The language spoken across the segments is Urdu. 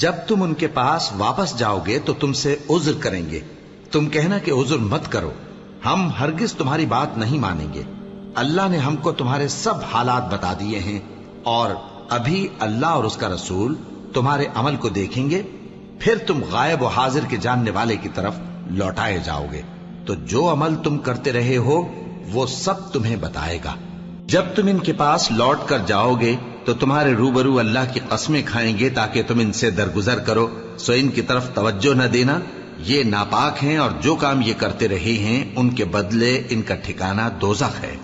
جب تم ان کے پاس واپس جاؤ گے تو تم سے عذر کریں گے، تم کہنا کہ عذر مت کرو، ہم ہرگز تمہاری بات نہیں مانیں گے۔ اللہ نے ہم کو تمہارے سب حالات بتا دیے ہیں، اور ابھی اللہ اور اس کا رسول تمہارے عمل کو دیکھیں گے، پھر تم غائب و حاضر کے جاننے والے کی طرف لوٹائے جاؤ گے، تو جو عمل تم کرتے رہے ہو وہ سب تمہیں بتائے گا۔ جب تم ان کے پاس لوٹ کر جاؤ گے تو تمہارے روبرو اللہ کی قسمیں کھائیں گے تاکہ تم ان سے درگزر کرو، سو ان کی طرف توجہ نہ دینا، یہ ناپاک ہیں اور جو کام یہ کرتے رہے ہیں ان کے بدلے ان کا ٹھکانہ دوزخ ہے۔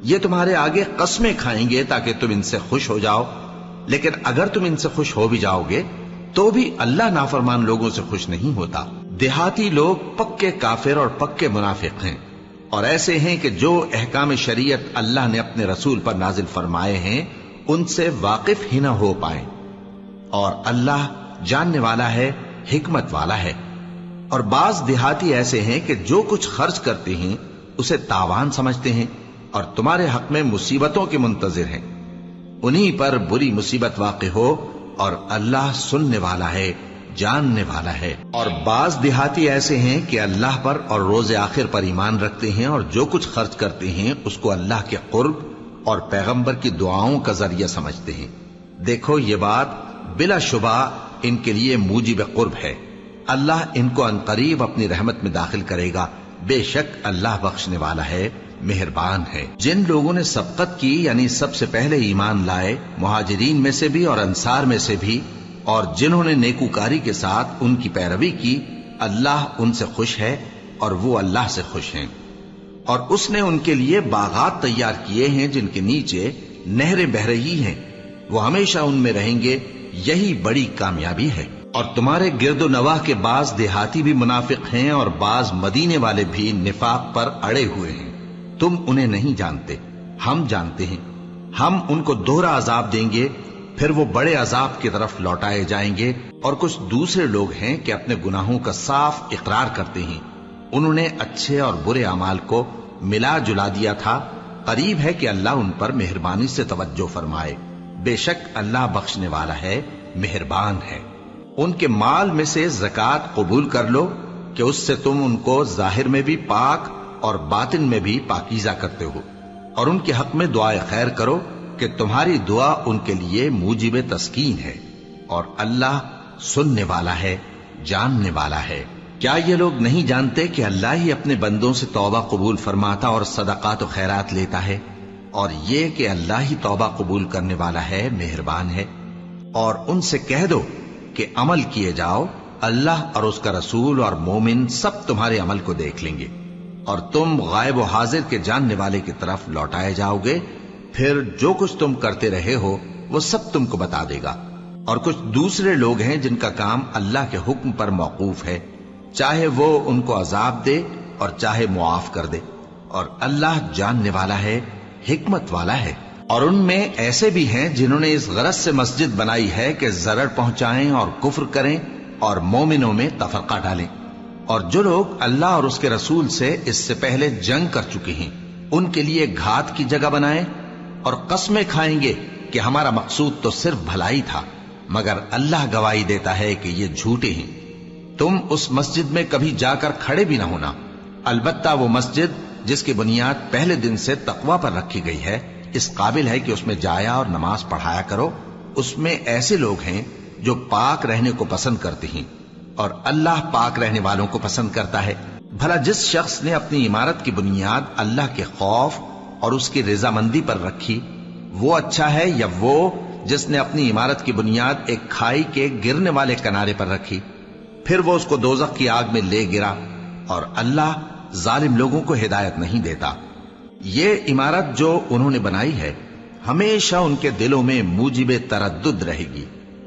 یہ تمہارے آگے قسمیں کھائیں گے تاکہ تم ان سے خوش ہو جاؤ، لیکن اگر تم ان سے خوش ہو بھی جاؤ گے تو بھی اللہ نافرمان لوگوں سے خوش نہیں ہوتا۔ دیہاتی لوگ پکے کافر اور پکے منافق ہیں، اور ایسے ہیں کہ جو احکام شریعت اللہ نے اپنے رسول پر نازل فرمائے ہیں ان سے واقف ہی نہ ہو پائیں، اور اللہ جاننے والا ہے، حکمت والا ہے۔ اور بعض دیہاتی ایسے ہیں کہ جو کچھ خرچ کرتے ہیں اسے تاوان سمجھتے ہیں اور تمہارے حق میں مصیبتوں کے منتظر ہیں، انہی پر بری مصیبت واقع ہو، اور اللہ سننے والا ہے، جاننے والا ہے۔ اور بعض دیہاتی ایسے ہیں کہ اللہ پر اور روز آخر پر ایمان رکھتے ہیں، اور جو کچھ خرچ کرتے ہیں اس کو اللہ کے قرب اور پیغمبر کی دعاؤں کا ذریعہ سمجھتے ہیں۔ دیکھو یہ بات بلا شبہ ان کے لیے موجب قرب ہے، اللہ ان کو عنقریب اپنی رحمت میں داخل کرے گا، بے شک اللہ بخشنے والا ہے، مہربان ہے۔ جن لوگوں نے سبقت کی یعنی سب سے پہلے ایمان لائے، مہاجرین میں سے بھی اور انصار میں سے بھی، اور جنہوں نے نیکوکاری کے ساتھ ان کی پیروی کی، اللہ ان سے خوش ہے اور وہ اللہ سے خوش ہیں۔ اور اس نے ان کے لیے باغات تیار کیے ہیں جن کے نیچے نہریں بہہ رہی ہیں، وہ ہمیشہ ان میں رہیں گے، یہی بڑی کامیابی ہے۔ اور تمہارے گرد و نواح کے بعض دیہاتی بھی منافق ہیں اور بعض مدینے والے بھی نفاق پر اڑے ہوئے ہیں، تم انہیں نہیں جانتے، ہم جانتے ہیں۔ ہم ان کو دوہرا عذاب دیں گے، پھر وہ بڑے عذاب کی طرف لوٹائے جائیں گے۔ اور کچھ دوسرے لوگ ہیں کہ اپنے گناہوں کا صاف اقرار کرتے ہیں، انہوں نے اچھے اور برے اعمال کو ملا جلا دیا تھا، قریب ہے کہ اللہ ان پر مہربانی سے توجہ فرمائے، بے شک اللہ بخشنے والا ہے، مہربان ہے۔ ان کے مال میں سے زکوٰۃ قبول کر لو کہ اس سے تم ان کو ظاہر میں بھی پاک اور باطن میں بھی پاکیزہ کرتے ہو، اور ان کے حق میں دعائے خیر کرو کہ تمہاری دعا ان کے لیے موجب تسکین ہے، اور اللہ سننے والا ہے، جاننے والا ہے۔ کیا یہ لوگ نہیں جانتے کہ اللہ ہی اپنے بندوں سے توبہ قبول فرماتا اور صدقات و خیرات لیتا ہے، اور یہ کہ اللہ ہی توبہ قبول کرنے والا ہے، مہربان ہے۔ اور ان سے کہہ دو کہ عمل کیے جاؤ، اللہ اور اس کا رسول اور مومن سب تمہارے عمل کو دیکھ لیں گے، اور تم غائب و حاضر کے جاننے والے کی طرف لوٹائے جاؤ گے، پھر جو کچھ تم کرتے رہے ہو وہ سب تم کو بتا دے گا۔ اور کچھ دوسرے لوگ ہیں جن کا کام اللہ کے حکم پر موقوف ہے، چاہے وہ ان کو عذاب دے اور چاہے معاف کر دے، اور اللہ جاننے والا ہے، حکمت والا ہے۔ اور ان میں ایسے بھی ہیں جنہوں نے اس غرض سے مسجد بنائی ہے کہ ضرر پہنچائیں اور کفر کریں اور مومنوں میں تفرقہ ڈالیں، اور جو لوگ اللہ اور اس کے رسول سے اس سے پہلے جنگ کر چکے ہیں ان کے لیے گھات کی جگہ بنائیں، اور قسمیں کھائیں گے کہ ہمارا مقصود تو صرف بھلائی تھا، مگر اللہ گواہی دیتا ہے کہ یہ جھوٹے ہیں۔ تم اس مسجد میں کبھی جا کر کھڑے بھی نہ ہونا، البتہ وہ مسجد جس کی بنیاد پہلے دن سے تقوی پر رکھی گئی ہے اس قابل ہے کہ اس میں جایا اور نماز پڑھایا کرو۔ اس میں ایسے لوگ ہیں جو پاک رہنے کو پسند کرتے ہیں، اور اللہ پاک رہنے والوں کو پسند کرتا ہے۔ بھلا جس شخص نے اپنی عمارت کی بنیاد اللہ کے خوف اور اس کی رضامندی پر رکھی، وہ اچھا ہے یا وہ جس نے اپنی عمارت کی بنیاد ایک کھائی کے گرنے والے کنارے پر رکھی، پھر وہ اس کو دوزخ کی آگ میں لے گرا، اور اللہ ظالم لوگوں کو ہدایت نہیں دیتا۔ یہ عمارت جو انہوں نے بنائی ہے ہمیشہ ان کے دلوں میں موجب تردد رہے گی،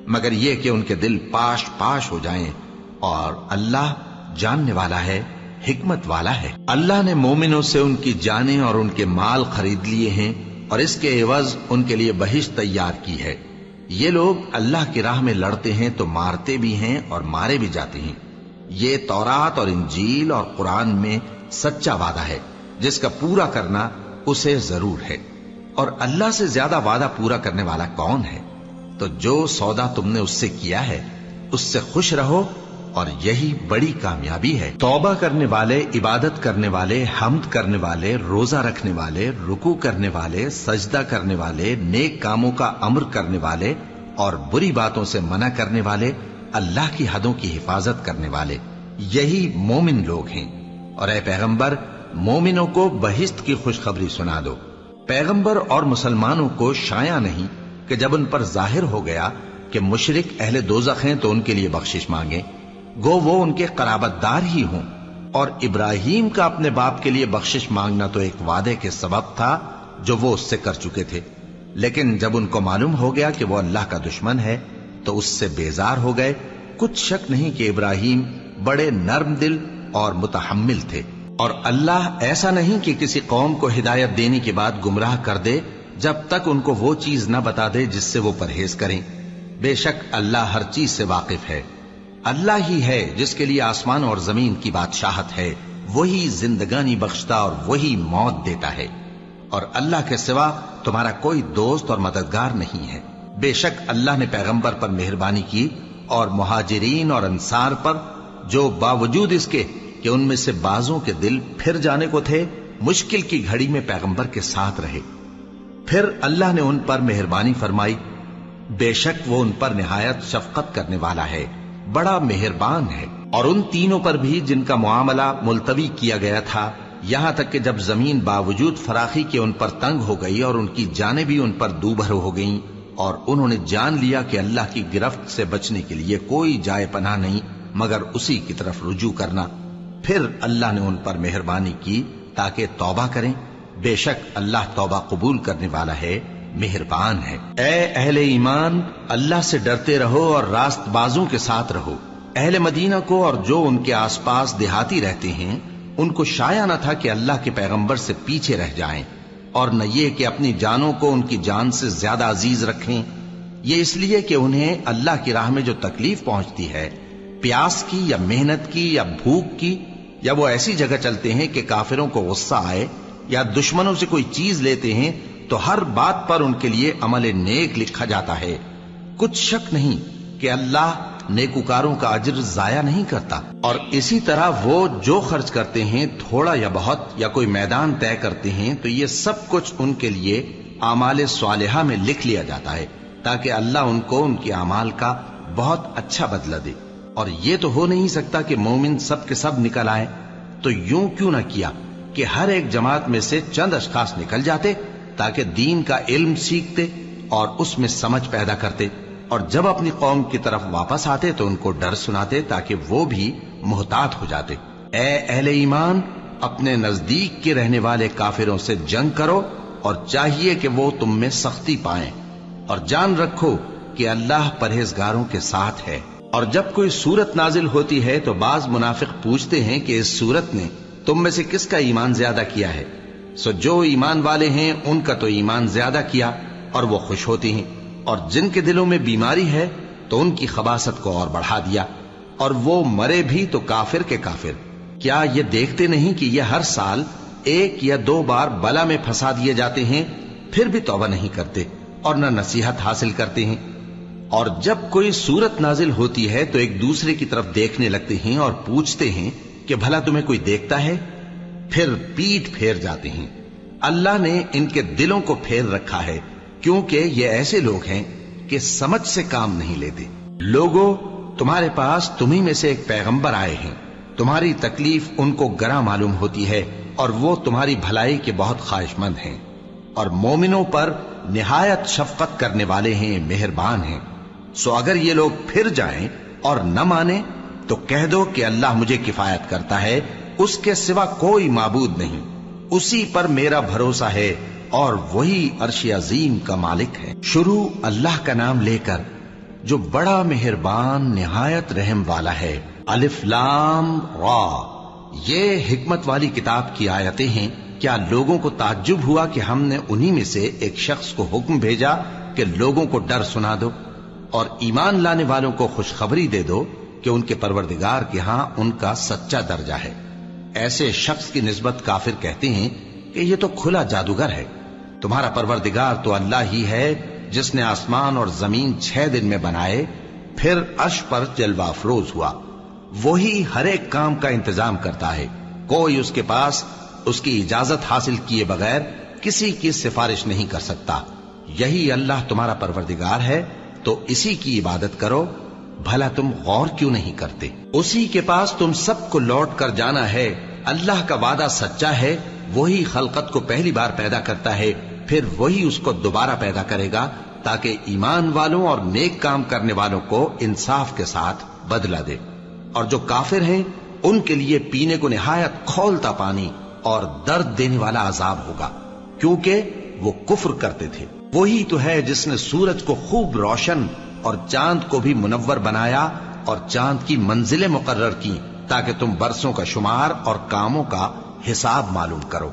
مگر یہ کہ ان کے دل پاش پاش ہو جائیں، اور اللہ جاننے والا ہے، حکمت والا ہے۔ اللہ نے مومنوں سے ان کی جانیں اور ان کے مال خرید لیے ہیں، اور اس کے عوض ان کے لیے بہشت تیار کی ہے۔ یہ لوگ اللہ کی راہ میں لڑتے ہیں تو مارتے بھی ہیں اور مارے بھی جاتے ہیں۔ یہ تورات اور انجیل اور قرآن میں سچا وعدہ ہے جس کا پورا کرنا اسے ضرور ہے، اور اللہ سے زیادہ وعدہ پورا کرنے والا کون ہے؟ تو جو سودا تم نے اس سے کیا ہے اس سے خوش رہو اور یہی بڑی کامیابی ہے۔ توبہ کرنے والے، عبادت کرنے والے، حمد کرنے والے، روزہ رکھنے والے، رکوع کرنے والے، سجدہ کرنے والے، نیک کاموں کا امر کرنے والے اور بری باتوں سے منع کرنے والے، اللہ کی حدوں کی حفاظت کرنے والے، یہی مومن لوگ ہیں۔ اور اے پیغمبر، مومنوں کو بہشت کی خوشخبری سنا دو۔ پیغمبر اور مسلمانوں کو شایع نہیں کہ جب ان پر ظاہر ہو گیا کہ مشرک اہل دوزخ ہیں تو ان کے لیے بخشش مانگیں، گو وہ ان کے قرابت دار ہی ہوں۔ اور ابراہیم کا اپنے باپ کے لیے بخشش مانگنا تو ایک وعدے کے سبب تھا جو وہ اس سے کر چکے تھے، لیکن جب ان کو معلوم ہو گیا کہ وہ اللہ کا دشمن ہے تو اس سے بیزار ہو گئے۔ کچھ شک نہیں کہ ابراہیم بڑے نرم دل اور متحمل تھے، اور اللہ ایسا نہیں کہ کسی قوم کو ہدایت دینے کے بعد گمراہ کر دے جب تک ان کو وہ چیز نہ بتا دے جس سے وہ پرہیز کریں۔ بے شک اللہ ہر چیز سے واقف ہے۔ اللہ ہی ہے جس کے لیے آسمان اور زمین کی بادشاہت ہے، وہی زندگانی بخشتا اور وہی موت دیتا ہے، اور اللہ کے سوا تمہارا کوئی دوست اور مددگار نہیں ہے۔ بے شک اللہ نے پیغمبر پر مہربانی کی اور مہاجرین اور انصار پر، جو باوجود اس کے کہ ان میں سے بعضوں کے دل پھر جانے کو تھے، مشکل کی گھڑی میں پیغمبر کے ساتھ رہے۔ پھر اللہ نے ان پر مہربانی فرمائی، بے شک وہ ان پر نہایت شفقت کرنے والا ہے، بڑا مہربان ہے۔ اور ان تینوں پر بھی جن کا معاملہ ملتوی کیا گیا تھا، یہاں تک کہ جب زمین باوجود فراخی کے ان پر تنگ ہو گئی اور ان کی جانیں بھی ان پر دوبھر ہو گئیں، اور انہوں نے جان لیا کہ اللہ کی گرفت سے بچنے کے لیے کوئی جائے پناہ نہیں مگر اسی کی طرف رجوع کرنا، پھر اللہ نے ان پر مہربانی کی تاکہ توبہ کریں۔ بے شک اللہ توبہ قبول کرنے والا ہے، مہربان ہے۔ اے اہل ایمان، اللہ سے ڈرتے رہو اور راست بازوں کے ساتھ رہو۔ اہل مدینہ کو اور جو ان کے آس پاس دیہاتی رہتے ہیں ان کو شایع نہ تھا کہ اللہ کے پیغمبر سے پیچھے رہ جائیں، اور نہ یہ کہ اپنی جانوں کو ان کی جان سے زیادہ عزیز رکھیں، یہ اس لیے کہ انہیں اللہ کی راہ میں جو تکلیف پہنچتی ہے، پیاس کی یا محنت کی یا بھوک کی، یا وہ ایسی جگہ چلتے ہیں کہ کافروں کو غصہ آئے یا دشمنوں سے کوئی چیز لیتے ہیں تو ہر بات پر ان کے لیے عمل نیک لکھا جاتا ہے۔ کچھ شک نہیں کہ اللہ نیکوکاروں کا اجر ضائع نہیں کرتا۔ اور اسی طرح وہ جو خرچ کرتے ہیں، تھوڑا یا بہت، یا کوئی میدان طے کرتے ہیں، تو یہ سب کچھ ان کے لیے اعمال صالحہ میں لکھ لیا جاتا ہے تاکہ اللہ ان کو ان کے اعمال کا بہت اچھا بدلہ دے۔ اور یہ تو ہو نہیں سکتا کہ مومن سب کے سب نکل آئے، تو یوں کیوں نہ کیا کہ ہر ایک جماعت میں سے چند اشخاص نکل جاتے تاکہ دین کا علم سیکھتے اور اس میں سمجھ پیدا کرتے، اور جب اپنی قوم کی طرف واپس آتے تو ان کو ڈر سناتے تاکہ وہ بھی محتاط ہو جاتے۔ اے اہل ایمان، اپنے نزدیک کے رہنے والے کافروں سے جنگ کرو، اور چاہیے کہ وہ تم میں سختی پائیں، اور جان رکھو کہ اللہ پرہیزگاروں کے ساتھ ہے۔ اور جب کوئی سورت نازل ہوتی ہے تو بعض منافق پوچھتے ہیں کہ اس سورت نے تم میں سے کس کا ایمان زیادہ کیا ہے؟ سو جو ایمان والے ہیں ان کا تو ایمان زیادہ کیا، اور وہ خوش ہوتے ہیں، اور جن کے دلوں میں بیماری ہے تو ان کی خباثت کو اور بڑھا دیا، اور وہ مرے بھی تو کافر کے کافر۔ کیا یہ دیکھتے نہیں کہ یہ ہر سال 1 یا 2 بار بلا میں پھنسا دیے جاتے ہیں، پھر بھی توبہ نہیں کرتے اور نہ نصیحت حاصل کرتے ہیں؟ اور جب کوئی سورت نازل ہوتی ہے تو ایک دوسرے کی طرف دیکھنے لگتے ہیں اور پوچھتے ہیں کہ بھلا تمہیں کوئی دیکھتا ہے؟ پھر پیٹ پھیر جاتے ہیں۔ اللہ نے ان کے دلوں کو پھیر رکھا ہے کیونکہ یہ ایسے لوگ ہیں کہ سمجھ سے کام نہیں لیتے۔ لوگوں، تمہارے پاس تمہیں میں سے ایک پیغمبر آئے ہیں، تمہاری تکلیف ان کو گراں معلوم ہوتی ہے اور وہ تمہاری بھلائی کے بہت خواہش مند ہیں، اور مومنوں پر نہایت شفقت کرنے والے ہیں، مہربان ہیں۔ سو اگر یہ لوگ پھر جائیں اور نہ مانیں تو کہہ دو کہ اللہ مجھے کفایت کرتا ہے، اس کے سوا کوئی معبود نہیں، اسی پر میرا بھروسہ ہے اور وہی عرش عظیم کا مالک ہے۔ شروع اللہ کا نام لے کر جو بڑا مہربان نہایت رحم والا ہے۔ الف لام را، یہ حکمت والی کتاب کی آیتیں ہیں۔ کیا لوگوں کو تعجب ہوا کہ ہم نے انہی میں سے ایک شخص کو حکم بھیجا کہ لوگوں کو ڈر سنا دو اور ایمان لانے والوں کو خوشخبری دے دو کہ ان کے پروردگار کے ہاں ان کا سچا درجہ ہے۔ ایسے شخص کی نسبت کافر کہتے ہیں کہ یہ تو کھلا جادوگر ہے۔ تمہارا پروردگار تو اللہ ہی ہے جس نے آسمان اور زمین 6 دن میں بنائے، پھر عرش پر جلوہ افروز ہوا۔ وہی ہر ایک کام کا انتظام کرتا ہے، کوئی اس کے پاس اس کی اجازت حاصل کیے بغیر کسی کی سفارش نہیں کر سکتا۔ یہی اللہ تمہارا پروردگار ہے، تو اسی کی عبادت کرو، بھلا تم غور کیوں نہیں کرتے؟ اسی کے پاس تم سب کو لوٹ کر جانا ہے۔ اللہ کا وعدہ سچا ہے، وہی خلقت کو پہلی بار پیدا کرتا ہے، پھر وہی اس کو دوبارہ پیدا کرے گا تاکہ ایمان والوں اور نیک کام کرنے والوں کو انصاف کے ساتھ بدلہ دے۔ اور جو کافر ہیں ان کے لیے پینے کو نہایت کھولتا پانی اور درد دینے والا عذاب ہوگا، کیونکہ وہ کفر کرتے تھے۔ وہی تو ہے جس نے سورج کو خوب روشن اور چاند کو بھی منور بنایا اور چاند کی منزلیں مقرر کی تاکہ تم برسوں کا شمار اور کاموں کا حساب معلوم کرو۔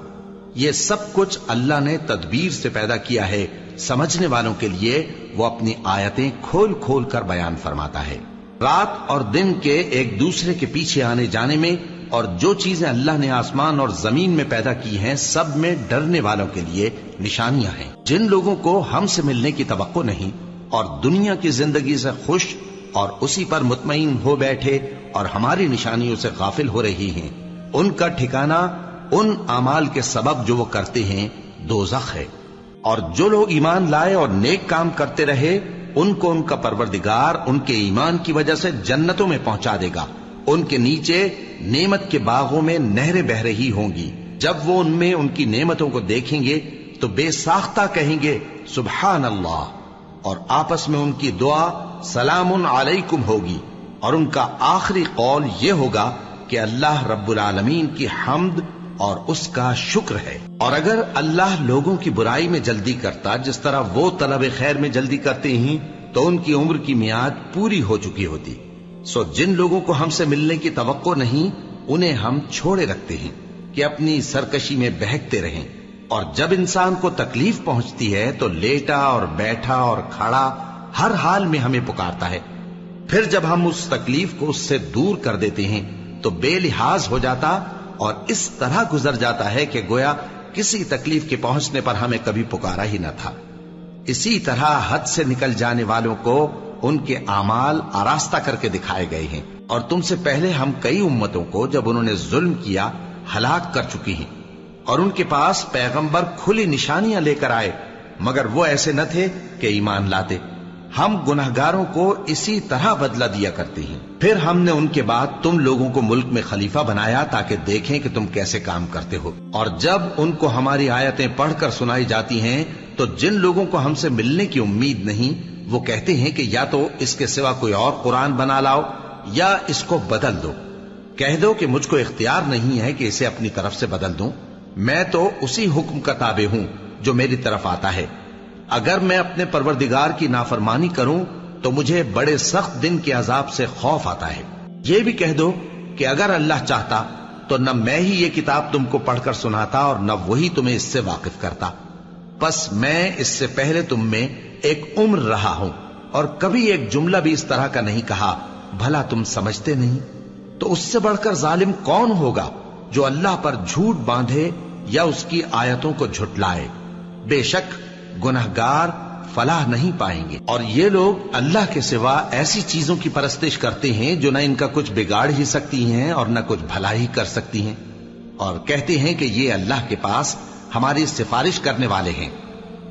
یہ سب کچھ اللہ نے تدبیر سے پیدا کیا ہے، سمجھنے والوں کے لیے وہ اپنی آیتیں کھول کھول کر بیان فرماتا ہے۔ رات اور دن کے ایک دوسرے کے پیچھے آنے جانے میں اور جو چیزیں اللہ نے آسمان اور زمین میں پیدا کی ہیں سب میں ڈرنے والوں کے لیے نشانیاں ہیں۔ جن لوگوں کو ہم سے ملنے کی توقع نہیں اور دنیا کی زندگی سے خوش اور اسی پر مطمئن ہو بیٹھے اور ہماری نشانیوں سے غافل ہو رہی ہیں، ان کا ٹھکانہ ان اعمال کے سبب جو وہ کرتے ہیں دوزخ ہے۔ اور جو لوگ ایمان لائے اور نیک کام کرتے رہے ان کو ان کا پروردگار ان کے ایمان کی وجہ سے جنتوں میں پہنچا دے گا، ان کے نیچے نعمت کے باغوں میں نہریں بہ رہی ہوں گی۔ جب وہ ان میں ان کی نعمتوں کو دیکھیں گے تو بے ساختہ کہیں گے سبحان اللہ، اور آپس میں ان کی دعا سلام علیکم ہوگی، اور ان کا آخری قول یہ ہوگا کہ اللہ رب العالمین کی حمد اور اس کا شکر ہے۔ اور اگر اللہ لوگوں کی برائی میں جلدی کرتا جس طرح وہ طلب خیر میں جلدی کرتے ہیں تو ان کی عمر کی میعاد پوری ہو چکی ہوتی۔ سو جن لوگوں کو ہم سے ملنے کی توقع نہیں انہیں ہم چھوڑے رکھتے ہیں کہ اپنی سرکشی میں بہکتے رہیں، اور جب انسان کو تکلیف پہنچتی ہے تو لیٹا اور بیٹھا اور کھڑا ہر حال میں ہمیں پکارتا ہے، پھر جب ہم اس تکلیف کو اس سے دور کر دیتے ہیں تو بے لحاظ ہو جاتا اور اس طرح گزر جاتا ہے کہ گویا کسی تکلیف کے پہنچنے پر ہمیں کبھی پکارا ہی نہ تھا۔ اسی طرح حد سے نکل جانے والوں کو ان کے اعمال آراستہ کر کے دکھائے گئے ہیں، اور تم سے پہلے ہم کئی امتوں کو جب انہوں نے ظلم کیا ہلاک کر چکی ہیں، اور ان کے پاس پیغمبر کھلی نشانیاں لے کر آئے مگر وہ ایسے نہ تھے کہ ایمان لاتے۔ ہم گناہگاروں کو اسی طرح بدلہ دیا کرتے ہیں۔ پھر ہم نے ان کے بعد تم لوگوں کو ملک میں خلیفہ بنایا تاکہ دیکھیں کہ تم کیسے کام کرتے ہو، اور جب ان کو ہماری آیتیں پڑھ کر سنائی جاتی ہیں تو جن لوگوں کو ہم سے ملنے کی امید نہیں وہ کہتے ہیں کہ یا تو اس کے سوا کوئی اور قرآن بنا لاؤ یا اس کو بدل دو۔ کہہ دو کہ مجھ کو اختیار نہیں ہے کہ اسے اپنی طرف سے بدل دوں، میں تو اسی حکم کا تابع ہوں جو میری طرف آتا ہے۔ اگر میں اپنے پروردگار کی نافرمانی کروں تو مجھے بڑے سخت دن کے عذاب سے خوف آتا ہے۔ یہ بھی کہہ دو کہ اگر اللہ چاہتا تو نہ میں ہی یہ کتاب تم کو پڑھ کر سناتا اور نہ وہی تمہیں اس سے واقف کرتا، پس میں اس سے پہلے تم میں ایک عمر رہا ہوں اور کبھی ایک جملہ بھی اس طرح کا نہیں کہا، بھلا تم سمجھتے نہیں؟ تو اس سے بڑھ کر ظالم کون ہوگا جو اللہ پر جھوٹ باندھے یا اس کی آیتوں کو جھٹلائے؟ بے شک گناہگار فلاح نہیں پائیں گے۔ اور یہ لوگ اللہ کے سوا ایسی چیزوں کی پرستش کرتے ہیں جو نہ ان کا کچھ بگاڑ ہی سکتی ہیں اور نہ کچھ بھلا ہی کر سکتی ہیں، اور کہتے ہیں کہ یہ اللہ کے پاس ہماری سفارش کرنے والے ہیں۔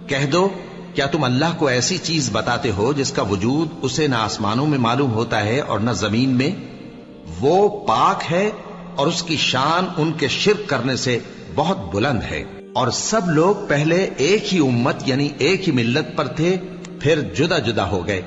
کہہ دو کیا تم اللہ کو ایسی چیز بتاتے ہو جس کا وجود اسے نہ آسمانوں میں معلوم ہوتا ہے اور نہ زمین میں؟ وہ پاک ہے اور اس کی شان ان کے شرک کرنے سے بہت بلند ہے۔ اور سب لوگ پہلے ایک ہی امت یعنی ایک ہی ملت پر تھے، پھر جدا جدا ہو گئے۔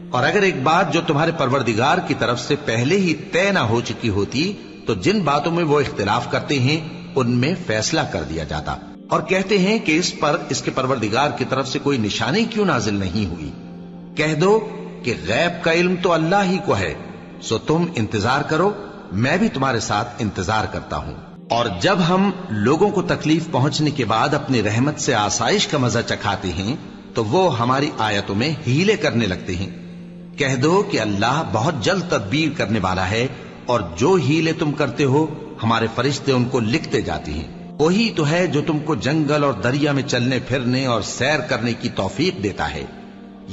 اور اگر ایک بات جو تمہارے پروردگار کی طرف سے پہلے ہی طے نہ ہو چکی ہوتی تو جن باتوں میں وہ اختلاف کرتے ہیں ان میں فیصلہ کر دیا جاتا۔ اور کہتے ہیں کہ اس پر اس کے پروردگار کی طرف سے کوئی نشانی کیوں نازل نہیں ہوئی؟ کہہ دو کہ غیب کا علم تو اللہ ہی کو ہے، سو تم انتظار کرو، میں بھی تمہارے ساتھ انتظار کرتا ہوں۔ اور جب ہم لوگوں کو تکلیف پہنچنے کے بعد اپنی رحمت سے آسائش کا مزہ چکھاتے ہیں تو وہ ہماری آیتوں میں ہیلے کرنے لگتے ہیں۔ کہہ دو کہ اللہ بہت جلد تدبیر کرنے والا ہے، اور جو ہیلے تم کرتے ہو ہمارے فرشتے ان کو لکھتے جاتے ہیں۔ وہی تو ہے جو تم کو جنگل اور دریا میں چلنے پھرنے اور سیر کرنے کی توفیق دیتا ہے۔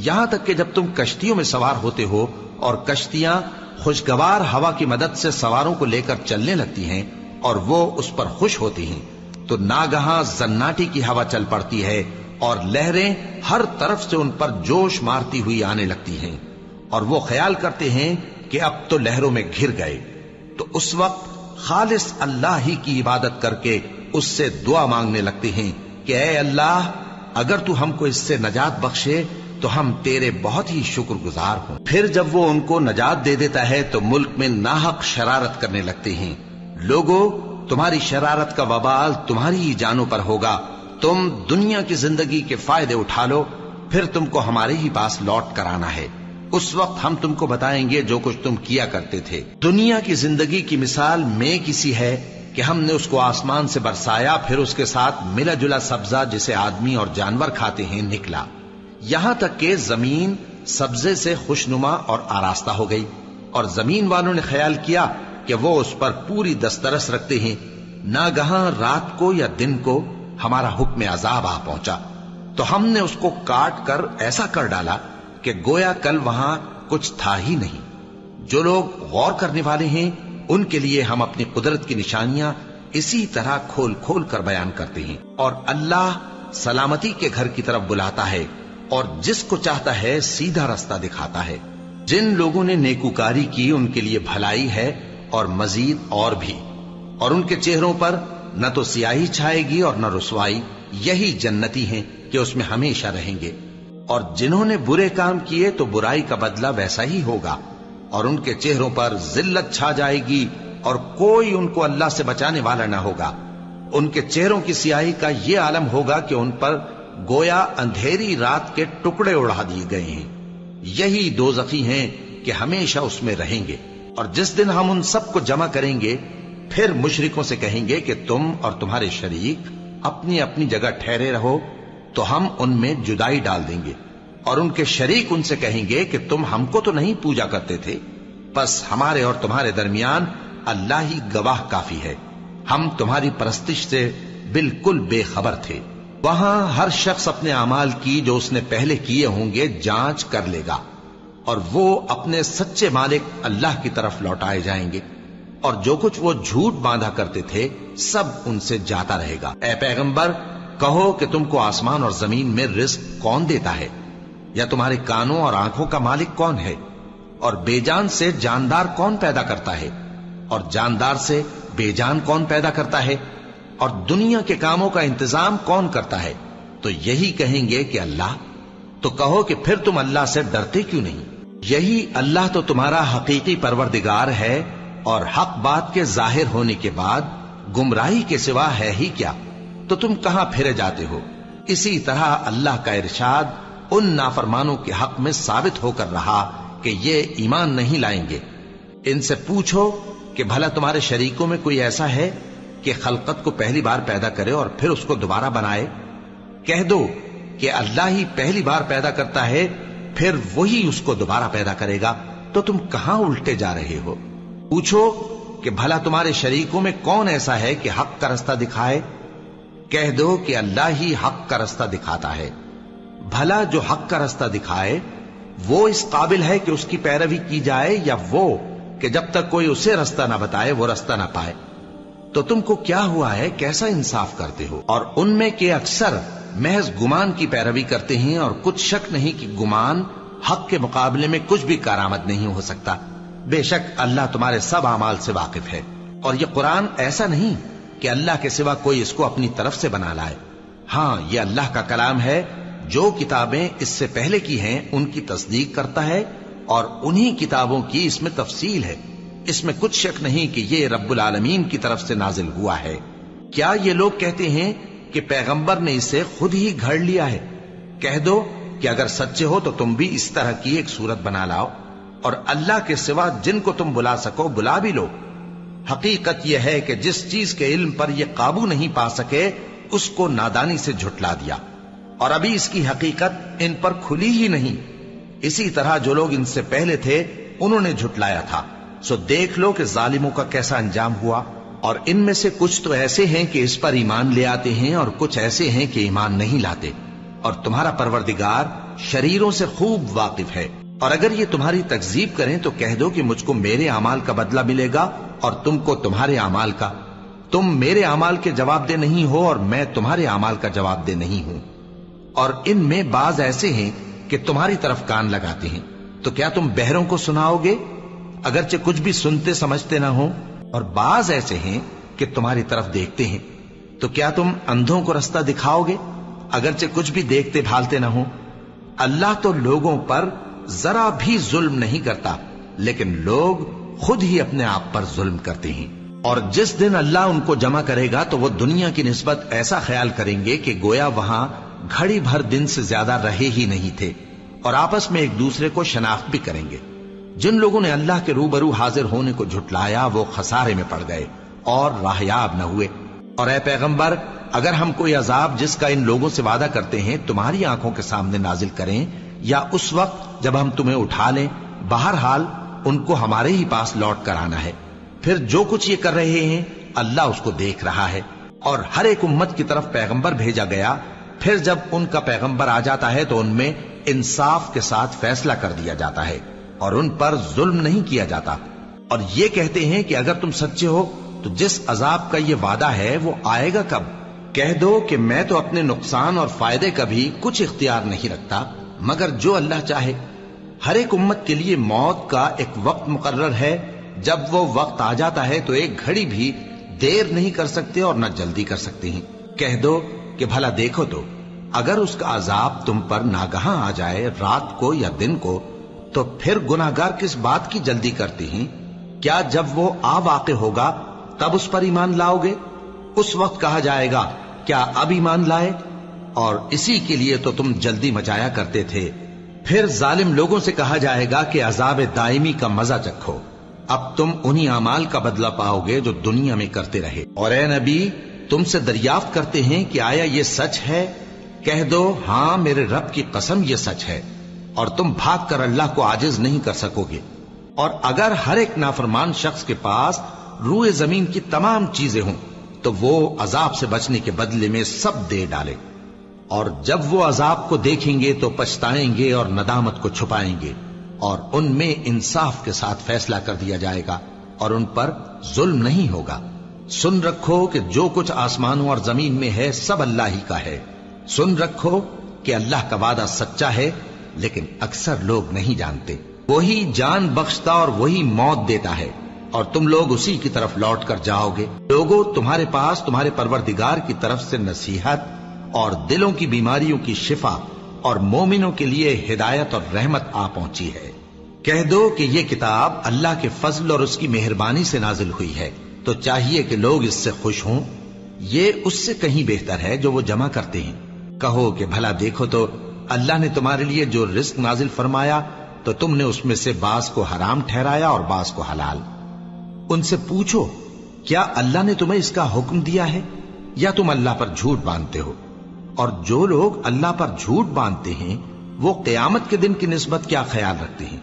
یہاں تک کہ جب تم کشتیوں میں سوار ہوتے ہو اور کشتیاں خوشگوار ہوا کی مدد سے سواروں کو لے کر چلنے لگتی ہیں اور وہ اس پر خوش ہوتی ہیں، تو ناگہاں زناٹی کی ہوا چل پڑتی ہے اور لہریں ہر طرف سے ان پر جوش مارتی ہوئی آنے لگتی ہیں، اور وہ خیال کرتے ہیں کہ اب تو لہروں میں گھر گئے، تو اس وقت خالص اللہ ہی کی عبادت کر کے اس سے دعا مانگنے لگتے ہیں کہ اے اللہ، اگر تو ہم کو اس سے نجات بخشے تو ہم تیرے بہت ہی شکر گزار ہوں۔ پھر جب وہ ان کو نجات دے دیتا ہے تو ملک میں ناحق شرارت کرنے لگتے ہیں۔ لوگو، تمہاری شرارت کا وبال تمہاری ہی جانوں پر ہوگا، تم دنیا کی زندگی کے فائدے اٹھا لو، پھر تم کو ہمارے ہی پاس لوٹ کر آنا ہے، اس وقت ہم تم کو بتائیں گے جو کچھ تم کیا کرتے تھے۔ دنیا کی زندگی کی مثال میں کسی ہے کہ ہم نے اس کو آسمان سے برسایا، پھر اس کے ساتھ ملا جلا سبزہ جسے آدمی اور جانور کھاتے ہیں نکلا، یہاں تک کہ زمین سبزے سے خوشنما اور آراستہ ہو گئی، اور زمین والوں نے خیال کیا کہ وہ اس پر پوری دسترس رکھتے ہیں۔ ناگہاں رات کو یا دن کو ہمارا حکم عذاب آ پہنچا تو ہم نے اس کو کاٹ کر ایسا کر ڈالا کہ گویا کل وہاں کچھ تھا ہی نہیں۔ جو لوگ غور کرنے والے ہیں ان کے لیے ہم اپنی قدرت کی نشانیاں اسی طرح کھول کھول کر بیان کرتے ہیں، اور اللہ سلامتی کے گھر کی طرف بلاتا ہے اور جس کو چاہتا ہے سیدھا رستہ دکھاتا ہے۔ جن لوگوں نے نیکوکاری کی ان کے لیے بھلائی ہے اور مزید اور بھی، اور ان کے چہروں پر نہ تو سیاہی چھائے گی اور نہ رسوائی، یہی جنتی ہیں کہ اس میں ہمیشہ رہیں گے۔ اور جنہوں نے برے کام کیے تو برائی کا بدلہ ویسا ہی ہوگا، اور ان کے چہروں پر ذلت چھا جائے گی اور کوئی ان کو اللہ سے بچانے والا نہ ہوگا۔ ان کے چہروں کی سیاہی کا یہ عالم ہوگا کہ ان پر گویا اندھیری رات کے ٹکڑے اڑا دیے گئے ہیں، یہی دوزخی ہیں کہ ہمیشہ اس میں رہیں گے۔ اور جس دن ہم ان سب کو جمع کریں گے پھر مشرکوں سے کہیں گے کہ تم اور تمہارے شریک اپنی اپنی جگہ ٹھہرے رہو، تو ہم ان میں جدائی ڈال دیں گے، اور ان کے شریک ان سے کہیں گے کہ تم ہم کو تو نہیں پوجا کرتے تھے، بس ہمارے اور تمہارے درمیان اللہ ہی گواہ کافی ہے، ہم تمہاری پرستش سے بالکل بے خبر تھے۔ وہاں ہر شخص اپنے اعمال کی جو اس نے پہلے کیے ہوں گے جانچ کر لے گا، اور وہ اپنے سچے مالک اللہ کی طرف لوٹائے جائیں گے، اور جو کچھ وہ جھوٹ باندھا کرتے تھے سب ان سے جاتا رہے گا۔ اے پیغمبر، کہو کہ تم کو آسمان اور زمین میں رزق کون دیتا ہے، یا تمہارے کانوں اور آنکھوں کا مالک کون ہے، اور بے جان سے جاندار کون پیدا کرتا ہے، اور جاندار سے بے جان کون پیدا کرتا ہے، اور دنیا کے کاموں کا انتظام کون کرتا ہے؟ تو یہی کہیں گے کہ اللہ۔ تو کہو کہ پھر تم اللہ سے ڈرتے کیوں نہیں؟ یہی اللہ تو تمہارا حقیقی پروردگار ہے، اور حق بات کے ظاہر ہونے کے بعد گمراہی کے سوا ہے ہی کیا؟ تو تم کہاں پھرے جاتے ہو؟ اسی طرح اللہ کا ارشاد ان نافرمانوں کے حق میں ثابت ہو کر رہا کہ یہ ایمان نہیں لائیں گے۔ ان سے پوچھو کہ بھلا تمہارے شریکوں میں کوئی ایسا ہے کہ خلقت کو پہلی بار پیدا کرے اور پھر اس کو دوبارہ بنائے؟ کہہ دو کہ اللہ ہی پہلی بار پیدا کرتا ہے، پھر وہی اس کو دوبارہ پیدا کرے گا، تو تم کہاں الٹے جا رہے ہو؟ پوچھو کہ بھلا تمہارے شریکوں میں کون ایسا ہے کہ حق کا رستہ دکھائے؟ کہہ دو کہ اللہ ہی حق کا رستہ دکھاتا ہے۔ بھلا جو حق کا رستہ دکھائے وہ اس قابل ہے کہ اس کی پیروی کی جائے، یا وہ کہ جب تک کوئی اسے رستہ نہ بتائے وہ رستہ نہ پائے؟ تو تم کو کیا ہوا ہے، کیسا انصاف کرتے ہو؟ اور ان میں کے اکثر محض گمان کی پیروی کرتے ہیں، اور کچھ شک نہیں کہ گمان حق کے مقابلے میں کچھ بھی کارآمد نہیں ہو سکتا۔ بے شک اللہ تمہارے سب اعمال سے واقف ہے، اور یہ قرآن ایسا نہیں کہ اللہ کے سوا کوئی اس کو اپنی طرف سے بنا لائے۔ ہاں، یہ اللہ کا کلام ہے، جو کتابیں اس سے پہلے کی ہیں ان کی تصدیق کرتا ہے، اور انہی کتابوں کی اس میں تفصیل ہے۔ اس میں کچھ شک نہیں کہ یہ رب العالمین کی طرف سے نازل ہوا ہے۔ کیا یہ لوگ کہتے ہیں کہ پیغمبر نے اسے خود ہی گھڑ لیا ہے؟ کہہ دو کہ اگر سچے ہو تو تم بھی اس طرح کی ایک صورت بنا لاؤ، اور اللہ کے سوا جن کو تم بلا سکو بلا بھی لو۔ حقیقت یہ ہے کہ جس چیز کے علم پر یہ قابو نہیں پا سکے اس کو نادانی سے جھٹلا دیا، اور ابھی اس کی حقیقت ان پر کھلی ہی نہیں۔ اسی طرح جو لوگ ان سے پہلے تھے انہوں نے جھٹلایا تھا، سو دیکھ لو کہ ظالموں کا کیسا انجام ہوا۔ اور ان میں سے کچھ تو ایسے ہیں کہ اس پر ایمان لے آتے ہیں، اور کچھ ایسے ہیں کہ ایمان نہیں لاتے، اور تمہارا پروردگار شریروں سے خوب واقف ہے۔ اور اگر یہ تمہاری تکذیب کریں تو کہہ دو کہ مجھ کو میرے اعمال کا بدلہ ملے گا اور تم کو تمہارے اعمال کا۔ تم میرے اعمال کے جواب دہ نہیں ہو اور میں تمہارے اعمال کا جواب دہ نہیں ہوں۔ اور ان میں بعض ایسے ہیں کہ تمہاری طرف کان لگاتے ہیں، تو کیا تم بہروں کو سناؤ گے اگرچہ کچھ بھی سنتے سمجھتے نہ ہو؟ اور بعض ایسے ہیں کہ تمہاری طرف دیکھتے ہیں، تو کیا تم اندھوں کو رستہ دکھاؤ گے اگرچہ کچھ بھی دیکھتے بھالتے نہ ہو؟ اللہ تو لوگوں پر ذرا بھی ظلم نہیں کرتا، لیکن لوگ خود ہی اپنے آپ پر ظلم کرتے ہیں۔ اور جس دن اللہ ان کو جمع کرے گا تو وہ دنیا کی نسبت ایسا خیال کریں گے کہ گویا وہاں گھڑی بھر دن سے زیادہ رہے ہی نہیں تھے، اور آپس میں ایک دوسرے کو شناخت بھی کریں گے۔ جن لوگوں نے اللہ کے روبرو حاضر ہونے کو جھٹلایا وہ خسارے میں پڑ گئے اور راہیاب نہ ہوئے۔ اور اے پیغمبر، اگر ہم کوئی عذاب جس کا ان لوگوں سے وعدہ کرتے ہیں تمہاری آنکھوں کے سامنے نازل کریں یا اس وقت جب ہم تمہیں اٹھا لیں، بہرحال ان کو ہمارے ہی پاس لوٹ کر آنا ہے۔ پھر جو کچھ یہ کر رہے ہیں اللہ اس کو دیکھ رہا ہے۔ اور ہر ایک امت کی طرف پیغمبر بھیجا گیا، پھر جب ان کا پیغمبر آ جاتا ہے تو ان میں انصاف کے ساتھ فیصلہ کر دیا جاتا ہے اور ان پر ظلم نہیں کیا جاتا۔ اور یہ کہتے ہیں کہ اگر تم سچے ہو تو جس عذاب کا یہ وعدہ ہے وہ آئے گا کب؟ کہہ دو کہ میں تو اپنے نقصان اور فائدے کا بھی کچھ اختیار نہیں رکھتا مگر جو اللہ چاہے۔ ہر ایک امت کے لیے موت کا ایک وقت مقرر ہے، جب وہ وقت آ جاتا ہے تو ایک گھڑی بھی دیر نہیں کر سکتے اور نہ جلدی کر سکتے ہیں۔ کہہ دو کہ بھلا دیکھو تو اگر اس کا عذاب تم پر ناگہاں آ جائے رات کو یا دن کو تو پھر گناہگار کس بات کی جلدی کرتے ہیں؟ کیا جب وہ آ واقع ہوگا تب اس پر ایمان لاؤ گے؟ اس وقت کہا جائے گا کیا اب ایمان لائے؟ اور اسی کے لیے تو تم جلدی مچایا کرتے تھے۔ پھر ظالم لوگوں سے کہا جائے گا کہ عذاب دائمی کا مزہ چکھو، اب تم انہی اعمال کا بدلہ پاؤ گے جو دنیا میں کرتے رہے۔ اور اے نبی، تم سے دریافت کرتے ہیں کہ آیا یہ سچ ہے؟ کہہ دو ہاں میرے رب کی قسم یہ سچ ہے، اور تم بھاگ کر اللہ کو عاجز نہیں کر سکو گے۔ اور اگر ہر ایک نافرمان شخص کے پاس روئے زمین کی تمام چیزیں ہوں تو وہ عذاب سے بچنے کے بدلے میں سب دے ڈالے، اور جب وہ عذاب کو دیکھیں گے تو پچھتائیں گے اور ندامت کو چھپائیں گے، اور ان میں انصاف کے ساتھ فیصلہ کر دیا جائے گا اور ان پر ظلم نہیں ہوگا۔ سن رکھو کہ جو کچھ آسمانوں اور زمین میں ہے سب اللہ ہی کا ہے۔ سن رکھو کہ اللہ کا وعدہ سچا ہے، لیکن اکثر لوگ نہیں جانتے۔ وہی جان بخشتا اور وہی موت دیتا ہے، اور تم لوگ اسی کی طرف لوٹ کر جاؤ گے۔ لوگوں، تمہارے پاس تمہارے پروردگار کی طرف سے نصیحت اور دلوں کی بیماریوں کی شفا اور مومنوں کے لیے ہدایت اور رحمت آ پہنچی ہے۔ کہہ دو کہ یہ کتاب اللہ کے فضل اور اس کی مہربانی سے نازل ہوئی ہے، تو چاہیے کہ لوگ اس سے خوش ہوں۔ یہ اس سے کہیں بہتر ہے جو وہ جمع کرتے ہیں۔ کہو کہ بھلا دیکھو تو اللہ نے تمہارے لیے جو رزق نازل فرمایا تو تم نے اس میں سے بعض کو حرام ٹھہرایا اور بعض کو حلال۔ ان سے پوچھو کیا اللہ نے تمہیں اس کا حکم دیا ہے یا تم اللہ پر جھوٹ باندھتے ہو؟ اور جو لوگ اللہ پر جھوٹ باندھتے ہیں وہ قیامت کے دن کی نسبت کیا خیال رکھتے ہیں؟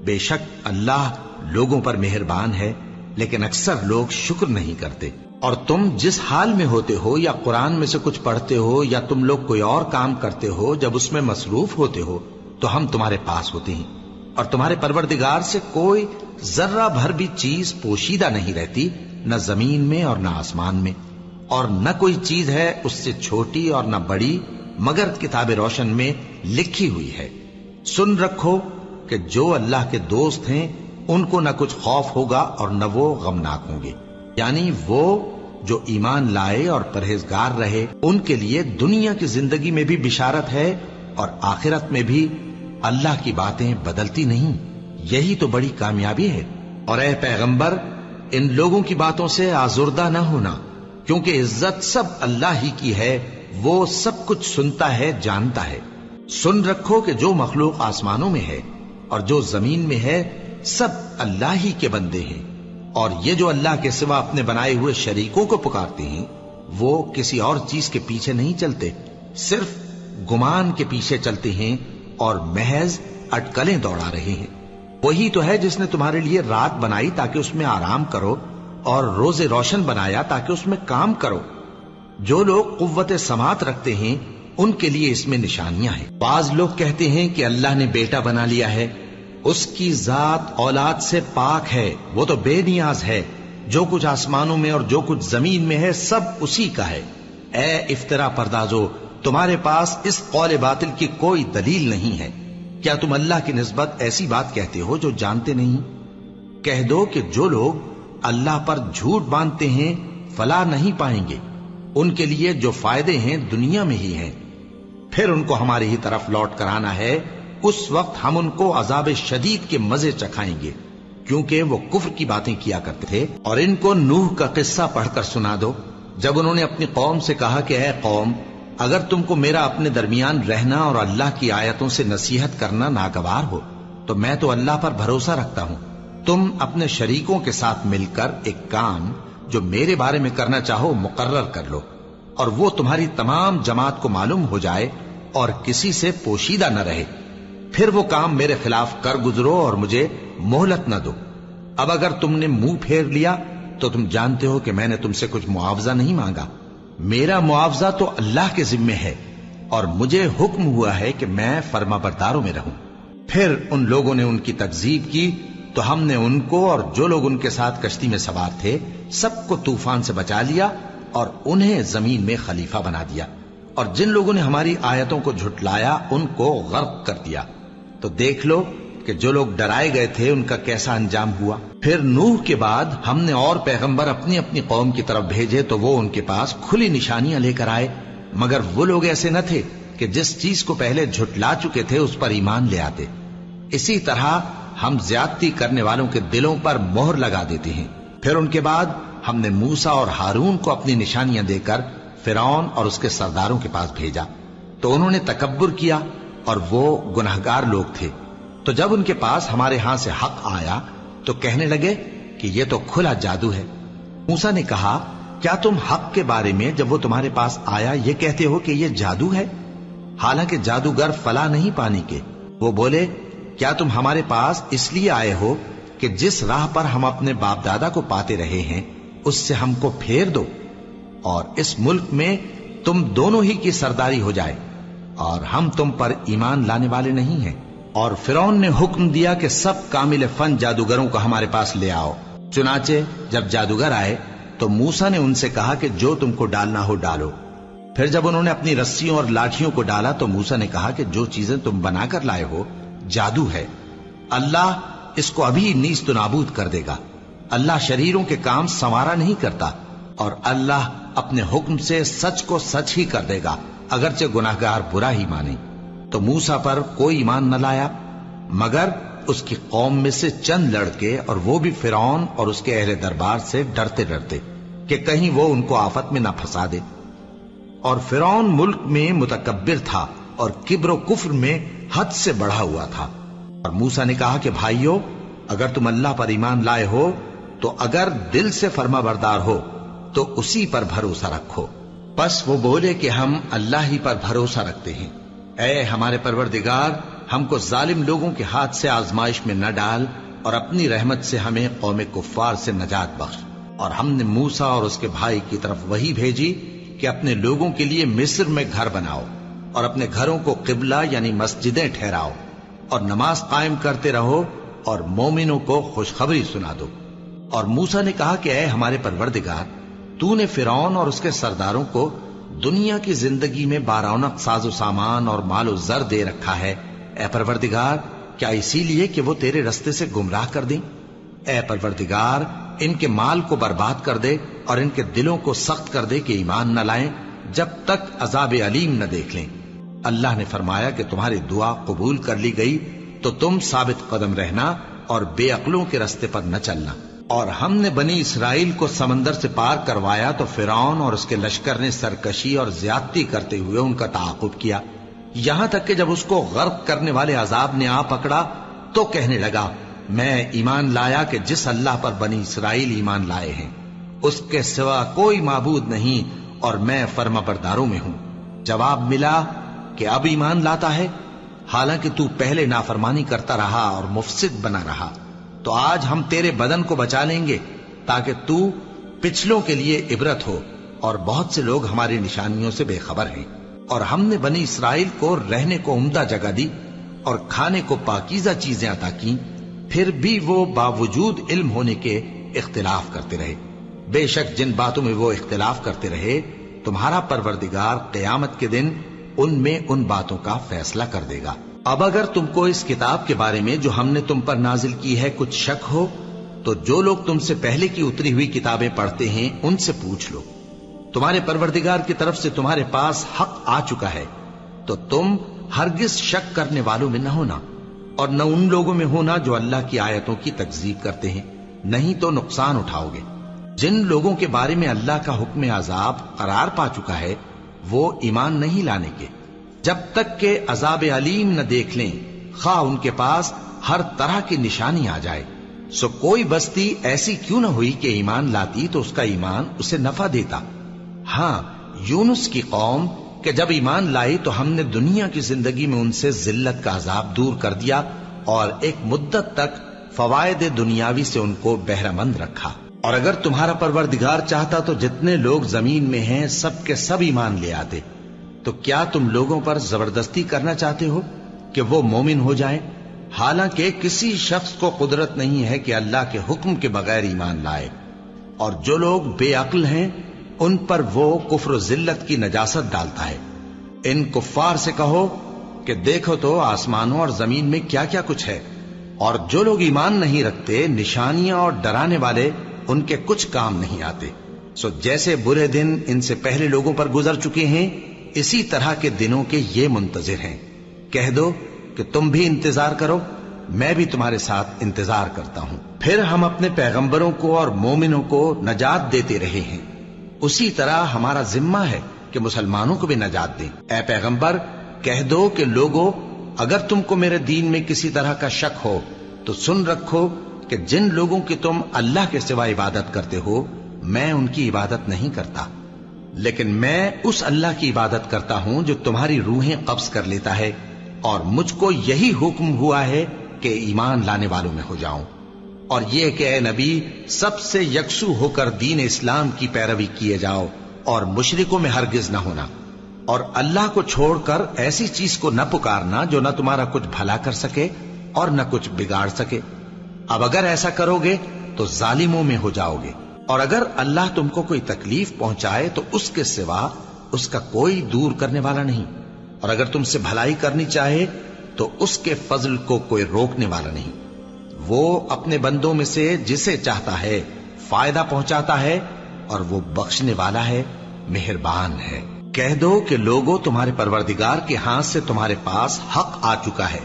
بے شک اللہ لوگوں پر مہربان ہے، لیکن اکثر لوگ شکر نہیں کرتے۔ اور تم جس حال میں ہوتے ہو یا قرآن میں سے کچھ پڑھتے ہو یا تم لوگ کوئی اور کام کرتے ہو، جب اس میں مصروف ہوتے ہو تو ہم تمہارے پاس ہوتے ہیں، اور تمہارے پروردگار سے کوئی ذرہ بھر بھی چیز پوشیدہ نہیں رہتی، نہ زمین میں اور نہ آسمان میں، اور نہ کوئی چیز ہے اس سے چھوٹی اور نہ بڑی مگر کتاب روشن میں لکھی ہوئی ہے۔ سن رکھو کہ جو اللہ کے دوست ہیں ان کو نہ کچھ خوف ہوگا اور نہ وہ غمناک ہوں گے، یعنی وہ جو ایمان لائے اور پرہیزگار رہے ان کے لیے دنیا کی زندگی میں بھی بشارت ہے اور آخرت میں بھی۔ اللہ کی باتیں بدلتی نہیں، یہی تو بڑی کامیابی ہے۔ اور اے پیغمبر، ان لوگوں کی باتوں سے آزردہ نہ ہونا، کیونکہ عزت سب اللہ ہی کی ہے، وہ سب کچھ سنتا ہے، جانتا ہے۔ سن رکھو کہ جو مخلوق آسمانوں میں ہے اور جو زمین میں ہے سب اللہ ہی کے بندے ہیں، اور یہ جو اللہ کے سوا اپنے بنائے ہوئے شریکوں کو پکارتے ہیں وہ کسی اور چیز کے پیچھے نہیں چلتے، صرف گمان کے پیچھے چلتے ہیں اور محض اٹکلیں دوڑا رہے ہیں۔ وہی تو ہے جس نے تمہارے لیے رات بنائی تاکہ اس میں آرام کرو اور روز روشن بنایا تاکہ اس میں کام کرو۔ جو لوگ قوت سماعت رکھتے ہیں ان کے لیے اس میں نشانیاں ہیں۔ بعض لوگ کہتے ہیں کہ اللہ نے بیٹا بنا لیا ہے، اس کی ذات اولاد سے پاک ہے، وہ تو بے نیاز ہے، جو کچھ آسمانوں میں اور جو کچھ زمین میں ہے سب اسی کا ہے۔ اے افترا پردازو، تمہارے پاس اس قول باطل کی کوئی دلیل نہیں ہے، کیا تم اللہ کی نسبت ایسی بات کہتے ہو جو جانتے نہیں؟ کہہ دو کہ جو لوگ اللہ پر جھوٹ باندھتے ہیں فلاح نہیں پائیں گے، ان کے لیے جو فائدے ہیں دنیا میں ہی ہیں، پھر ان کو ہماری ہی طرف لوٹ کر آنا ہے، اس وقت ہم ان کو عذاب شدید کے مزے چکھائیں گے، کیونکہ وہ کفر کی باتیں کیا کرتے تھے۔ اور ان کو نوح کا قصہ پڑھ کر سنا دو، جب انہوں نے اپنی قوم سے کہا کہ اے قوم، اگر تم کو میرا اپنے درمیان رہنا اور اللہ کی آیتوں سے نصیحت کرنا ناگوار ہو تو میں تو اللہ پر بھروسہ رکھتا ہوں، تم اپنے شریکوں کے ساتھ مل کر ایک کام جو میرے بارے میں کرنا چاہو مقرر کر لو، اور وہ تمہاری تمام جماعت کو معلوم ہو جائے اور کسی سے پوشیدہ نہ رہے، پھر وہ کام میرے خلاف کر گزرو اور مجھے مہلت نہ دو۔ اب اگر تم نے منہ پھیر لیا تو تم جانتے ہو کہ میں نے تم سے کچھ معاوضہ نہیں مانگا، میرا معاوضہ تو اللہ کے ذمے ہے، اور مجھے حکم ہوا ہے کہ میں فرما برداروں میں رہوں۔ پھر ان لوگوں نے ان کی تکذیب کی تو ہم نے ان کو اور جو لوگ ان کے ساتھ کشتی میں سوار تھے سب کو طوفان سے بچا لیا اور انہیں زمین میں خلیفہ بنا دیا، اور جن لوگوں نے ہماری آیتوں کو جھٹلایا ان کو غرق کر دیا۔ تو دیکھ لو کہ جو لوگ ڈرائے گئے تھے ان کا کیسا انجام ہوا۔ پھر نوح کے بعد ہم نے اور پیغمبر اپنی اپنی قوم کی طرف بھیجے تو وہ ان کے پاس کھلی نشانیاں لے کر آئے، مگر وہ لوگ ایسے نہ تھے کہ جس چیز کو پہلے جھٹلا چکے تھے اس پر ایمان لے آتے۔ اسی طرح ہم زیادتی کرنے والوں کے دلوں پر مہر لگا دیتے ہیں۔ پھر ان کے بعد ہم نے موسیٰ اور ہارون کو اپنی نشانیاں دے کر فرعون اور اس کے سرداروں کے پاس بھیجا، تو انہوں نے تکبر کیا اور وہ گناہگار لوگ تھے۔ تو جب ان کے پاس ہمارے ہاں سے حق آیا تو کہنے لگے کہ یہ تو کھلا جادو ہے۔ موسیٰ نے کہا، کیا تم حق کے بارے میں جب وہ تمہارے پاس آیا یہ کہتے ہو کہ یہ جادو ہے، حالانکہ جادوگر فلاح نہیں پانے کے؟ وہ بولے، کیا تم ہمارے پاس اس لیے آئے ہو کہ جس راہ پر ہم اپنے باپ دادا کو پاتے رہے ہیں اس سے ہم کو پھیر دو، اور اس ملک میں تم دونوں ہی کی سرداری ہو جائے، اور ہم تم پر ایمان لانے والے نہیں ہیں؟ اور فرعون نے حکم دیا کہ سب کامل فن جادوگروں کو ہمارے پاس لے آؤ۔ چنانچہ جب جادوگر آئے تو موسیٰ نے ان سے کہا کہ جو تم کو ڈالنا ہو ڈالو۔ پھر جب انہوں نے اپنی رسیوں اور لاٹھیوں کو ڈالا تو موسیٰ نے کہا کہ جو چیزیں تم بنا کر لائے ہو جادو ہے، اللہ اس کو ابھی نیست و نابود کر دے گا۔ اللہ شریروں کے کام سنوارا نہیں کرتا، اور اللہ اپنے حکم سے سچ کو سچ ہی کر دے گا، اگرچہ گناہگار برا ہی مانے۔ تو موسیٰ پر کوئی ایمان نہ لایا مگر اس کی قوم میں سے چند لڑکے، اور وہ بھی فرعون اور اس کے اہل دربار سے ڈرتے ڈرتے کہ کہیں وہ ان کو آفت میں نہ پھنسا دے۔ اور فرعون ملک میں متکبر تھا اور کبر و کفر میں حد سے بڑھا ہوا تھا۔ اور موسیٰ نے کہا کہ بھائیو، اگر تم اللہ پر ایمان لائے ہو تو اگر دل سے فرما بردار ہو تو اسی پر بھروسہ رکھو۔ پس وہ بولے کہ ہم اللہ ہی پر بھروسہ رکھتے ہیں۔ اے ہمارے پروردگار، ہم کو ظالم لوگوں کے ہاتھ سے آزمائش میں نہ ڈال، اور اپنی رحمت سے ہمیں قوم کفار سے نجات بخش۔ اور ہم نے موسیٰ اور اس کے بھائی کی طرف وحی بھیجی کہ اپنے لوگوں کے لیے مصر میں گھر بناؤ، اور اپنے گھروں کو قبلہ یعنی مسجدیں ٹھہراؤ، اور نماز قائم کرتے رہو، اور مومنوں کو خوشخبری سنا دو۔ اور موسیٰ نے کہا کہ اے ہمارے پروردگار، تو نے فرعون اور اس کے سرداروں کو دنیا کی زندگی میں بارونق ساز و سامان اور مال و زر دے رکھا ہے، اے پروردگار کیا اسی لیے کہ وہ تیرے رستے سے گمراہ کر دیں؟ اے پروردگار ان کے مال کو برباد کر دے اور ان کے دلوں کو سخت کر دے کہ ایمان نہ لائیں جب تک عذاب علیم نہ دیکھ لیں۔ اللہ نے فرمایا کہ تمہاری دعا قبول کر لی گئی تو تم ثابت قدم رہنا اور بے عقلوں کے رستے پر نہ چلنا۔ اور ہم نے بنی اسرائیل کو سمندر سے پار کروایا تو فرعون اور اس کے لشکر نے سرکشی اور زیادتی کرتے ہوئے ان کا تعاقب کیا، یہاں تک کہ جب اس کو غرق کرنے والے عذاب نے آ پکڑا تو کہنے لگا، میں ایمان لایا کہ جس اللہ پر بنی اسرائیل ایمان لائے ہیں اس کے سوا کوئی معبود نہیں، اور میں فرما برداروں میں ہوں۔ جواب ملا کہ اب ایمان لاتا ہے، حالانکہ تو پہلے نافرمانی کرتا رہا اور مفسد بنا رہا، تو آج ہم تیرے بدن کو بچا لیں گے تاکہ تو پچھلوں کے لیے عبرت ہو، اور بہت سے لوگ ہماری نشانیوں سے بے خبر ہیں۔ اور ہم نے بنی اسرائیل کو رہنے کو عمدہ جگہ دی اور کھانے کو پاکیزہ چیزیں عطا کی، پھر بھی وہ باوجود علم ہونے کے اختلاف کرتے رہے۔ بے شک جن باتوں میں وہ اختلاف کرتے رہے تمہارا پروردگار قیامت کے دن ان میں ان باتوں کا فیصلہ کر دے گا۔ اب اگر تم کو اس کتاب کے بارے میں جو ہم نے تم پر نازل کی ہے کچھ شک ہو تو جو لوگ تم سے پہلے کی اتری ہوئی کتابیں پڑھتے ہیں ان سے پوچھ لو۔ تمہارے پروردگار کی طرف سے تمہارے پاس حق آ چکا ہے تو تم ہرگز شک کرنے والوں میں نہ ہونا اور نہ ان لوگوں میں ہونا جو اللہ کی آیتوں کی تکذیب کرتے ہیں، نہیں تو نقصان اٹھاؤ گے۔ جن لوگوں کے بارے میں اللہ کا حکم عذاب قرار پا چکا ہے وہ ایمان نہیں لانے کے جب تک کہ عذاب علیم نہ دیکھ لیں، خواہ ان کے پاس ہر طرح کی نشانی آ جائے۔ سو کوئی بستی ایسی کیوں نہ ہوئی کہ ایمان لاتی تو اس کا ایمان اسے نفع دیتا۔ ہاں، یونس کی قوم کہ جب ایمان لائی تو ہم نے دنیا کی زندگی میں ان سے ذلت کا عذاب دور کر دیا اور ایک مدت تک فوائد دنیاوی سے ان کو بہرہ مند رکھا۔ اور اگر تمہارا پروردگار چاہتا تو جتنے لوگ زمین میں ہیں سب کے سب ایمان لے آتے، تو کیا تم لوگوں پر زبردستی کرنا چاہتے ہو کہ وہ مومن ہو جائیں؟ حالانکہ کسی شخص کو قدرت نہیں ہے کہ اللہ کے حکم کے بغیر ایمان لائے، اور جو لوگ بے عقل ہیں ان پر وہ کفر و ذلت کی نجاست ڈالتا ہے۔ ان کفار سے کہو کہ دیکھو تو آسمانوں اور زمین میں کیا کیا کچھ ہے، اور جو لوگ ایمان نہیں رکھتے نشانیاں اور ڈرانے والے ان کے کچھ کام نہیں آتے۔ سو جیسے برے دن ان سے پہلے لوگوں پر گزر چکے ہیں اسی طرح کے دنوں کے یہ منتظر ہیں۔ کہہ دو کہ تم بھی انتظار کرو، میں بھی تمہارے ساتھ انتظار کرتا ہوں۔ پھر ہم اپنے پیغمبروں کو اور مومنوں کو نجات دیتے رہے ہیں، اسی طرح ہمارا ذمہ ہے کہ مسلمانوں کو بھی نجات دیں۔ اے پیغمبر کہہ دو کہ لوگو اگر تم کو میرے دین میں کسی طرح کا شک ہو تو سن رکھو کہ جن لوگوں کی تم اللہ کے سوا عبادت کرتے ہو میں ان کی عبادت نہیں کرتا، لیکن میں اس اللہ کی عبادت کرتا ہوں جو تمہاری روحیں قبض کر لیتا ہے، اور مجھ کو یہی حکم ہوا ہے کہ ایمان لانے والوں میں ہو جاؤں، اور یہ کہ اے نبی سب سے یکسو ہو کر دین اسلام کی پیروی کیے جاؤ اور مشرکوں میں ہرگز نہ ہونا، اور اللہ کو چھوڑ کر ایسی چیز کو نہ پکارنا جو نہ تمہارا کچھ بھلا کر سکے اور نہ کچھ بگاڑ سکے۔ اب اگر ایسا کرو گے تو ظالموں میں ہو جاؤ گے، اور اگر اللہ تم کو کوئی تکلیف پہنچائے تو اس کے سوا اس کا کوئی دور کرنے والا نہیں، اور اگر تم سے بھلائی کرنی چاہے تو اس کے فضل کو کوئی روکنے والا نہیں۔ وہ اپنے بندوں میں سے جسے چاہتا ہے فائدہ پہنچاتا ہے، اور وہ بخشنے والا ہے، مہربان ہے۔ کہہ دو کہ لوگوں تمہارے پروردگار کے ہاتھ سے تمہارے پاس حق آ چکا ہے،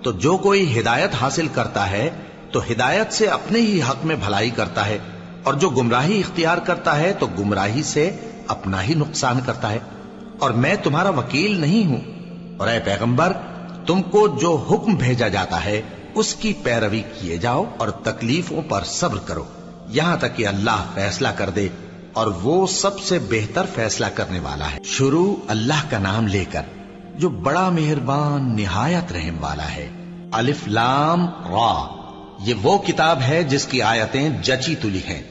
تو جو کوئی ہدایت حاصل کرتا ہے تو ہدایت سے اپنے ہی حق میں بھلائی کرتا ہے، اور جو گمراہی اختیار کرتا ہے تو گمراہی سے اپنا ہی نقصان کرتا ہے، اور میں تمہارا وکیل نہیں ہوں۔ اور اے پیغمبر تم کو جو حکم بھیجا جاتا ہے اس کی پیروی کیے جاؤ اور تکلیفوں پر صبر کرو یہاں تک کہ اللہ فیصلہ کر دے، اور وہ سب سے بہتر فیصلہ کرنے والا ہے۔ شروع اللہ کا نام لے کر جو بڑا مہربان نہایت رحم والا ہے۔ الف لام را، یہ وہ کتاب ہے جس کی آیتیں جچی تلی ہیں۔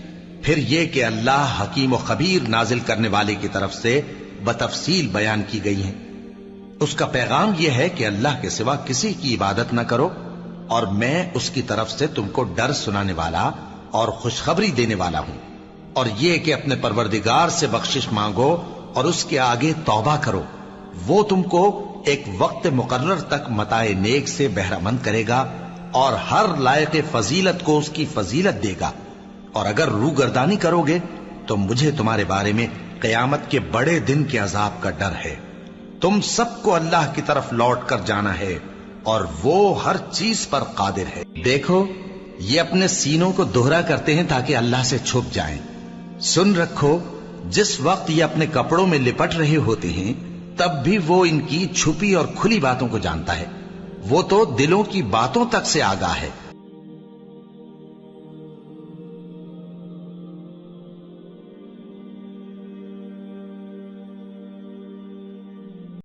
پھر یہ کہ اللہ حکیم و خبیر نازل کرنے والے کی طرف سے بتفصیل بیان کی گئی ہیں۔ اس کا پیغام یہ ہے کہ اللہ کے سوا کسی کی عبادت نہ کرو، اور میں اس کی طرف سے تم کو ڈر سنانے والا اور خوشخبری دینے والا ہوں، اور یہ کہ اپنے پروردگار سے بخشش مانگو اور اس کے آگے توبہ کرو، وہ تم کو ایک وقت مقرر تک متاع نیک سے بہرہ مند کرے گا اور ہر لائق فضیلت کو اس کی فضیلت دے گا۔ اور اگر روگردانی کرو گے تو مجھے تمہارے بارے میں قیامت کے بڑے دن کے عذاب کا ڈر ہے۔ تم سب کو اللہ کی طرف لوٹ کر جانا ہے اور وہ ہر چیز پر قادر ہے۔ دیکھو یہ اپنے سینوں کو دوہرا کرتے ہیں تاکہ اللہ سے چھپ جائیں۔ سن رکھو جس وقت یہ اپنے کپڑوں میں لپٹ رہے ہوتے ہیں تب بھی وہ ان کی چھپی اور کھلی باتوں کو جانتا ہے، وہ تو دلوں کی باتوں تک سے آگاہ ہے۔